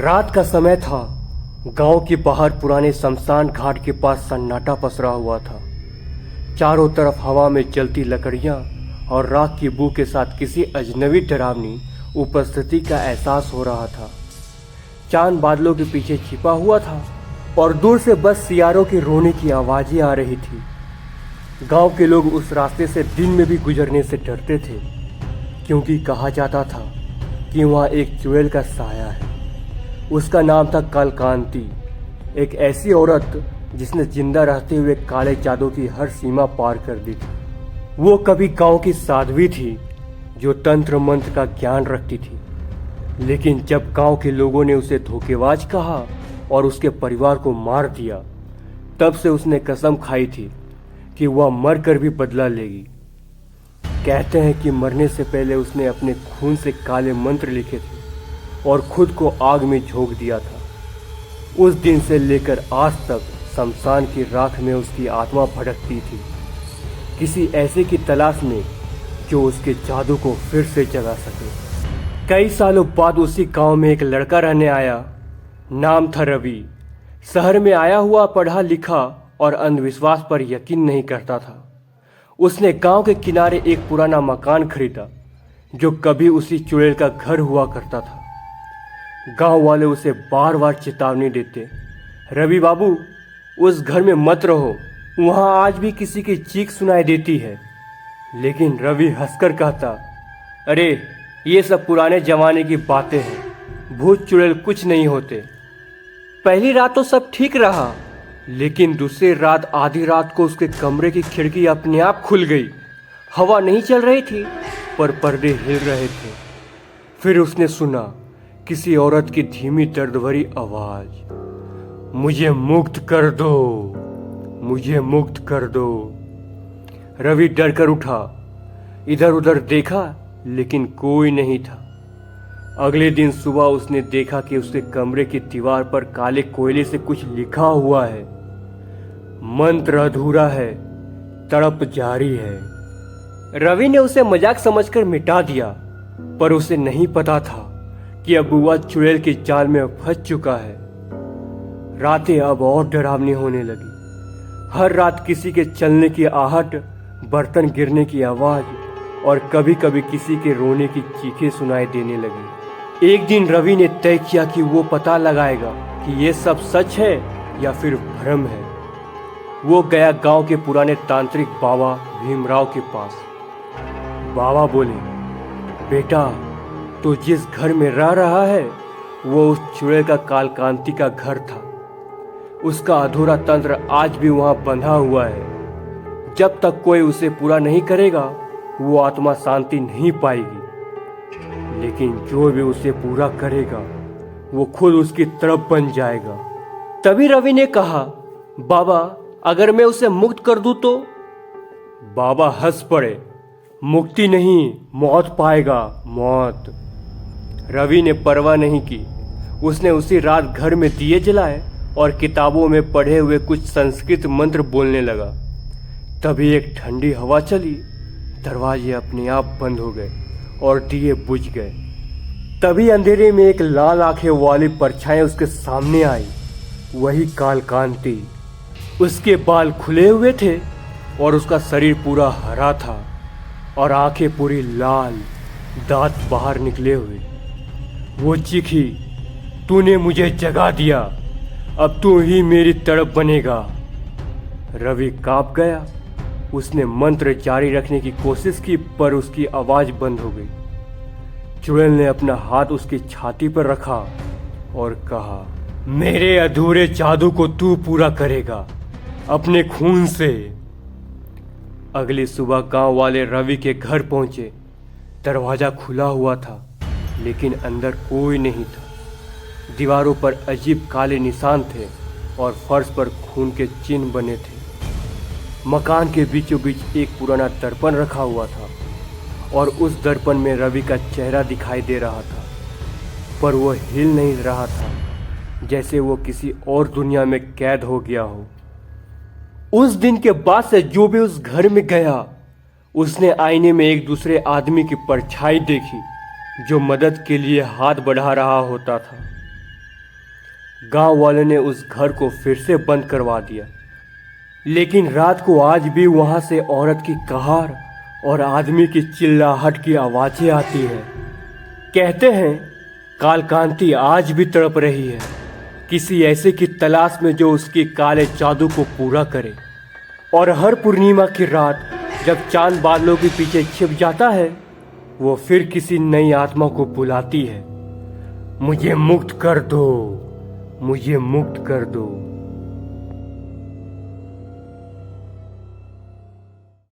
रात का समय था। गांव के बाहर पुराने शमशान घाट के पास सन्नाटा पसरा हुआ था। चारों तरफ हवा में जलती लकड़ियां और राख की बू के साथ किसी अजनबी डरावनी उपस्थिति का एहसास हो रहा था। चांद बादलों के पीछे छिपा हुआ था और दूर से बस सियारों के रोने की आवाजें आ रही थी। गांव के लोग उस रास्ते से दिन में भी गुजरने से डरते थे, क्योंकि कहा जाता था कि वहाँ एक चुड़ैल का साया है। उसका नाम था कालकांति, एक ऐसी औरत जिसने जिंदा रहते हुए काले जादू की हर सीमा पार कर दी थी। वो कभी गांव की साध्वी थी जो तंत्र मंत्र का ज्ञान रखती थी, लेकिन जब गांव के लोगों ने उसे धोखेबाज कहा और उसके परिवार को मार दिया, तब से उसने कसम खाई थी कि वह मरकर भी बदला लेगी। कहते हैं कि मरने से पहले उसने अपने खून से काले मंत्र लिखे थे और खुद को आग में झोंक दिया था। उस दिन से लेकर आज तक शमशान की राख में उसकी आत्मा भटकती थी, किसी ऐसे की तलाश में जो उसके जादू को फिर से जगा सके। कई सालों बाद उसी गांव में एक लड़का रहने आया। नाम था रवि। शहर में आया हुआ, पढ़ा लिखा और अंधविश्वास पर यकीन नहीं करता था। उसने गांव के किनारे एक पुराना मकान खरीदा जो कभी उसी चुड़ैल का घर हुआ करता था। गांव वाले उसे बार बार चेतावनी देते, रवि बाबू, उस घर में मत रहो, वहां आज भी किसी की चीख सुनाई देती है। लेकिन रवि हंसकर कहता, अरे ये सब पुराने जमाने की बातें हैं, भूत चुड़ैल कुछ नहीं होते। पहली रात तो सब ठीक रहा, लेकिन दूसरी रात आधी रात को उसके कमरे की खिड़की अपने आप खुल गई। हवा नहीं चल रही थी, पर पर्दे हिल रहे थे। फिर उसने सुना किसी औरत की धीमी दर्द भरी आवाज, मुझे मुक्त कर दो, मुझे मुक्त कर दो। रवि डर कर उठा, इधर उधर देखा, लेकिन कोई नहीं था। अगले दिन सुबह उसने देखा कि उसके कमरे की दीवार पर काले कोयले से कुछ लिखा हुआ है, मंत्र अधूरा है, तड़प जारी है। रवि ने उसे मजाक समझकर मिटा दिया, पर उसे नहीं पता था कि अब वह चुड़ैल के जाल में फंस चुका है। रातें अब और डरावनी होने लगी। हर रात किसी के चलने की आहट, बर्तन गिरने की आवाज और कभी कभी किसी के रोने की चीखें सुनाई देने लगी। एक दिन रवि ने तय किया कि वो पता लगाएगा कि ये सब सच है या फिर भ्रम है। वो गया गांव के पुराने तांत्रिक बाबा भीमराव के पास। बाबा बोले, बेटा, तो जिस घर में रह रहा है वो उस चुड़ैल का कालकांति का घर था। उसका अधूरा तंत्र आज भी वहां बंधा हुआ है। जब तक कोई उसे पूरा नहीं करेगा वो आत्मा शांति नहीं पाएगी, लेकिन जो भी उसे पूरा करेगा वो खुद उसकी तरफ बन जाएगा। तभी रवि ने कहा, बाबा, अगर मैं उसे मुक्त कर दूं तो? बाबा हंस पड़े, मुक्ति नहीं, मौत पाएगा, मौत। रवि ने परवाह नहीं की। उसने उसी रात घर में दिए जलाए और किताबों में पढ़े हुए कुछ संस्कृत मंत्र बोलने लगा। तभी एक ठंडी हवा चली, दरवाजे अपने आप बंद हो गए और दिए बुझ गए। तभी अंधेरे में एक लाल आंखें वाली परछाई उसके सामने आई, वही कालकांति। उसके बाल खुले हुए थे और उसका शरीर पूरा हरा था और आंखें पूरी लाल, दांत बाहर निकले हुए। वो चीखी, तूने मुझे जगा दिया, अब तू ही मेरी तड़प बनेगा। रवि कांप गया। उसने मंत्र जारी रखने की कोशिश की, पर उसकी आवाज बंद हो गई। चुड़ैल ने अपना हाथ उसकी छाती पर रखा और कहा, मेरे अधूरे जादू को तू पूरा करेगा अपने खून से। अगली सुबह गांव वाले रवि के घर पहुंचे। दरवाजा खुला हुआ था, लेकिन अंदर कोई नहीं था। दीवारों पर अजीब काले निशान थे और फर्श पर खून के चिन्ह बने थे। मकान के बीचों बीच एक पुराना दर्पण रखा हुआ था और उस दर्पण में रवि का चेहरा दिखाई दे रहा था, पर वह हिल नहीं रहा था, जैसे वो किसी और दुनिया में कैद हो गया हो। उस दिन के बाद से जो भी उस घर में गया, उसने आईने में एक दूसरे आदमी की परछाई देखी जो मदद के लिए हाथ बढ़ा रहा होता था। गांव वाले ने उस घर को फिर से बंद करवा दिया। लेकिन रात को आज भी वहां से औरत की कहार और आदमी की चिल्लाहट की आवाजें आती हैं। कहते हैं कालकांति आज भी तड़प रही है, किसी ऐसे की तलाश में जो उसके काले जादू को पूरा करे। और हर पूर्णिमा की रात जब चांद बादलों के पीछे छिप जाता है, वो फिर किसी नई आत्मा को बुलाती है, मुझे मुक्त कर दो, मुझे मुक्त कर दो।